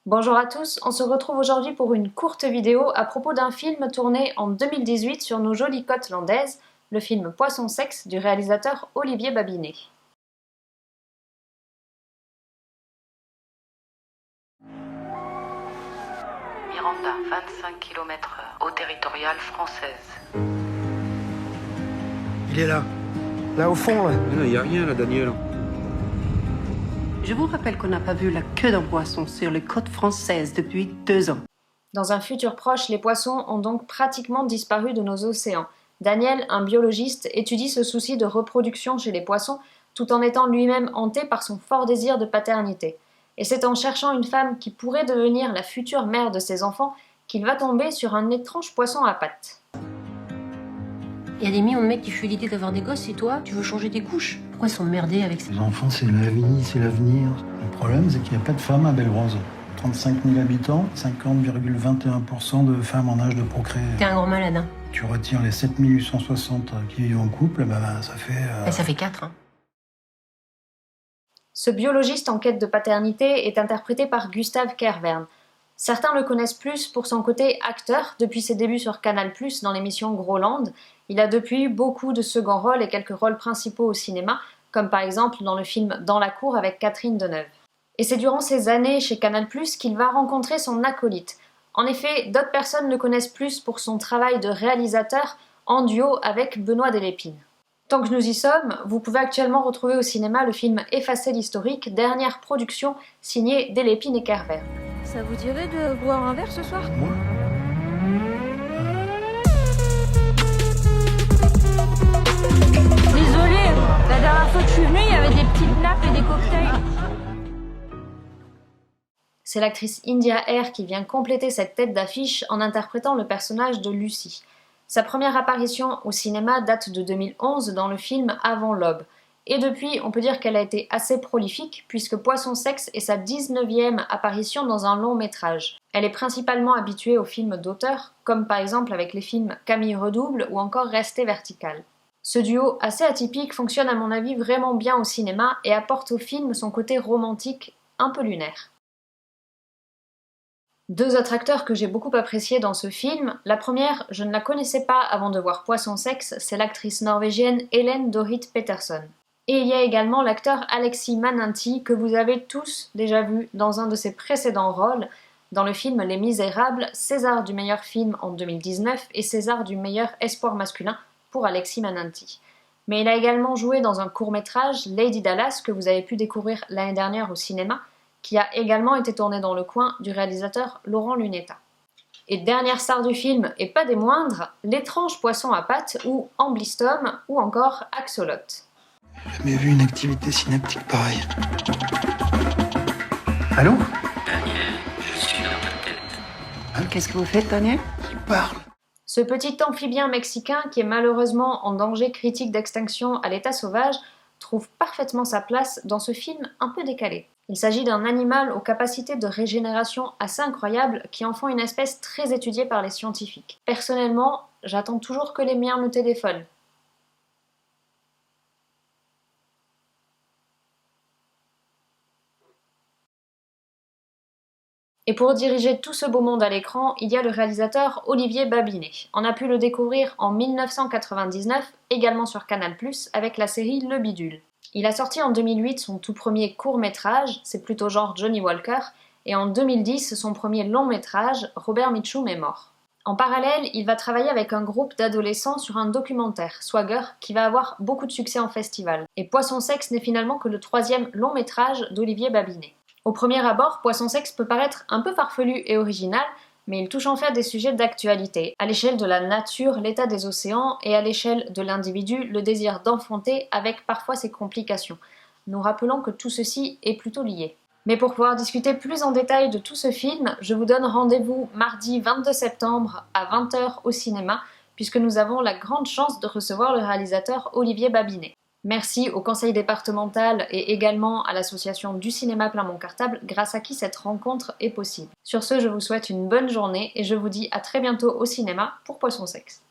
Bonjour à tous, on se retrouve aujourd'hui pour une courte vidéo à propos d'un film tourné en 2018 sur nos jolies côtes landaises, le film Poisson sexe du réalisateur Olivier Babinet. Miranda, 25 km/h, eau territoriale française. Il est là. Là au fond, là. Il n'y a rien là, Daniel. Je vous rappelle qu'on n'a pas vu la queue d'un poisson sur les côtes françaises depuis 2 ans. Dans un futur proche, les poissons ont donc pratiquement disparu de nos océans. Daniel, un biologiste, étudie ce souci de reproduction chez les poissons tout en étant lui-même hanté par son fort désir de paternité. Et c'est en cherchant une femme qui pourrait devenir la future mère de ses enfants qu'il va tomber sur un étrange poisson à pattes. Il y a des millions de mecs qui fuient l'idée d'avoir des gosses et toi, tu veux changer tes couches? Pourquoi s'emmerder avec ça? Les enfants, c'est la vie, c'est l'avenir. Le problème, c'est qu'il n'y a pas de femmes à Belle-Rose. 35 000 habitants, 50,21% de femmes en âge de procréer. T'es un grand malade, hein? Tu retires les 7 860 qui vivent en couple, ça fait... Ça fait 4, hein? Ce biologiste en quête de paternité est interprété par Gustave Kervern. Certains le connaissent plus pour son côté acteur depuis ses débuts sur Canal+, dans l'émission Groland. Il a depuis eu beaucoup de seconds rôles et quelques rôles principaux au cinéma, comme par exemple dans le film Dans la cour avec Catherine Deneuve. Et c'est durant ces années chez Canal+, qu'il va rencontrer son acolyte. En effet, d'autres personnes le connaissent plus pour son travail de réalisateur en duo avec Benoît Delépine. Tant que nous y sommes, vous pouvez actuellement retrouver au cinéma le film Effacer l'historique, dernière production signée Delépine et Kervern. Ça vous dirait de boire un verre ce soir? Moi Désolée, la dernière fois que je suis venue, il y avait des petites nappes et des cocktails. C'est l'actrice India Air qui vient compléter cette tête d'affiche en interprétant le personnage de Lucie. Sa première apparition au cinéma date de 2011 dans le film Avant l'aube. Et depuis, on peut dire qu'elle a été assez prolifique puisque Poisson sexe est sa 19e apparition dans un long métrage. Elle est principalement habituée aux films d'auteur, comme par exemple avec les films Camille Redouble ou encore Rester vertical. Ce duo assez atypique fonctionne à mon avis vraiment bien au cinéma et apporte au film son côté romantique un peu lunaire. Deux autres acteurs que j'ai beaucoup appréciés dans ce film. La première, je ne la connaissais pas avant de voir Poisson sexe, c'est l'actrice norvégienne Helen Dorrit Peterson. Et il y a également l'acteur Alexis Mananti que vous avez tous déjà vu dans un de ses précédents rôles, dans le film Les Misérables, César du meilleur film en 2019 et César du meilleur espoir masculin pour Alexis Mananti. Mais il a également joué dans un court-métrage, Lady Dallas, que vous avez pu découvrir l'année dernière au cinéma, qui a également été tourné dans le coin du réalisateur Laurent Lunetta. Et dernière star du film, et pas des moindres, L'étrange poisson à pattes ou Amblistom ou encore Axolot. J'ai jamais vu une activité synaptique pareille. Allô? Daniel, je suis dans ta tête. Qu'est-ce que vous faites, Daniel? Il parle. Ce petit amphibien mexicain qui est malheureusement en danger critique d'extinction à l'état sauvage trouve parfaitement sa place dans ce film un peu décalé. Il s'agit d'un animal aux capacités de régénération assez incroyables qui en font une espèce très étudiée par les scientifiques. Personnellement, j'attends toujours que les miens me téléphonent. Et pour diriger tout ce beau monde à l'écran, il y a le réalisateur Olivier Babinet. On a pu le découvrir en 1999, également sur Canal+, avec la série Le Bidule. Il a sorti en 2008 son tout premier court-métrage, c'est plutôt genre Johnny Walker, et en 2010 son premier long-métrage, Robert Mitchum est mort. En parallèle, il va travailler avec un groupe d'adolescents sur un documentaire, Swagger, qui va avoir beaucoup de succès en festival. Et Poisson sexe n'est finalement que le 3e long-métrage d'Olivier Babinet. Au premier abord, Poisson sexe peut paraître un peu farfelu et original, mais il touche en fait à des sujets d'actualité, à l'échelle de la nature, l'état des océans, et à l'échelle de l'individu, le désir d'enfanter avec parfois ses complications. Nous rappelons que tout ceci est plutôt lié. Mais pour pouvoir discuter plus en détail de tout ce film, je vous donne rendez-vous mardi 22 septembre à 20h au cinéma, puisque nous avons la grande chance de recevoir le réalisateur Olivier Babinet. Merci au conseil départemental et également à l'association du cinéma plein mon cartable, grâce à qui cette rencontre est possible. Sur ce, je vous souhaite une bonne journée et je vous dis à très bientôt au cinéma pour Poisson sexe.